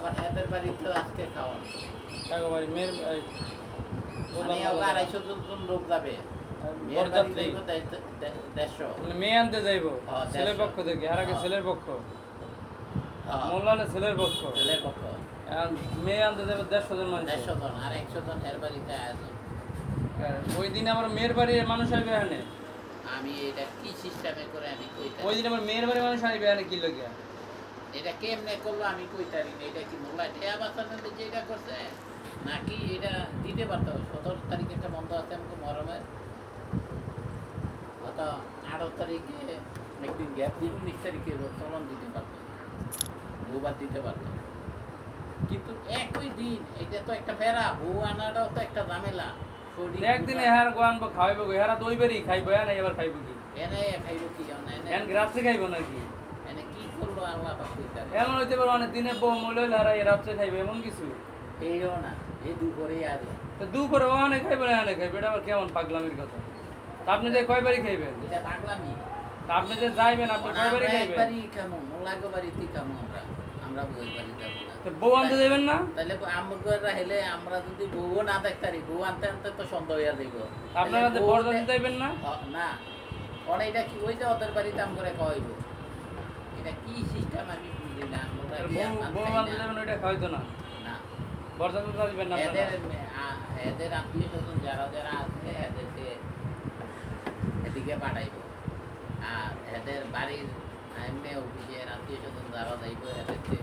আবার এদের বাড়িতে আজকে খাওয়ান কাকা বাড়ি মেয়ের মানে 250 জন লোক যাবে মেয়ের বাড়ি যাইব 150 মেয়ে আনতে যাইব ছেলের পক্ষ থেকে আর আগে ছেলের পক্ষ মোল্লালে ছেলের পক্ষ মেয়ে আনতে যাবে 150 জন মানুষ 150 জন আর 100 জন এর বাড়িতে আয়োজন ওই দিন আমার মেয়ের বাড়ির মানুষ আসবে এখানে আমি এটা কি সিস্টেমে করে আমি কইতা ওই দিন আমার মেয়ের বাড়ির মানুষ আসবে এখানে কি লাগে এটা কেমনে করলো আমি কইতারি না এটা কি মোল্লা ঠেয়া বাঁচানোর যেটা করছে নাকি এটা দিতে পারতো 17 তারিখে একটা বন্ধ আছে আমাকে মরমের গত 18 তারিখে একদিন গ্যাপ দিয়ে 19 তারিখে চলন দিতে পারতো দুবার দিতে পারতো কিন্তু একই দিন এটা তো একটা ফেরা বউ আনাটাও তো একটা ঝামেলা একদিন এহার গোয়ানবো খাইবো এহারা দই বেরি খাইবো না এবার খাইবো কি এনে খাইবো কি এন রাত্রে খাইবো নাকি এনে কি করলো আল্লাহ পাক কইতারে এমন হইতে পারে অনেক দিনে বউ মলে হারা রাত্রে খাইবে এমন কিছু এইও না এই দুপুরে আজ তো দুপুরে অনেক খাইবে না এনে খাইবে এটা আবার কেমন পাগলামির কথা আপনি যে কয়বারই খাইবেন এটা পাগলামি আপনি যে যাইবেন আপনি কয়বারই খাইবেন একবারই কেমন মোলাগো বাড়িতে কেমন আমরা বউর বাড়ি যাব না তো বউ আনতে যাবেন না তাহলে আমগরা হেলে আমরা যদি বউ না দেখতারি বউ আনতে আনতে তো সন্দেহ হইয়া যাইব আপনারা যে বরযাত্রী যাইবেন না না ওরা এটা কি ওই যে ওদের বাড়িতে আম করে খাওয়াইব এটা কি সিস্টেম আমি বুঝি না বউ আনতে যাবেন ওইটা খাওয়াইতো না না বরযাত্রী যাইবেন না এদের আত্মীয় স্বজন যারা যারা আছে এদেরকে এদিকে পাঠাইব আর এদের বাড়ির এমনি অফিসের আত্মীয় স্বজন যারা যাইব এদেরকে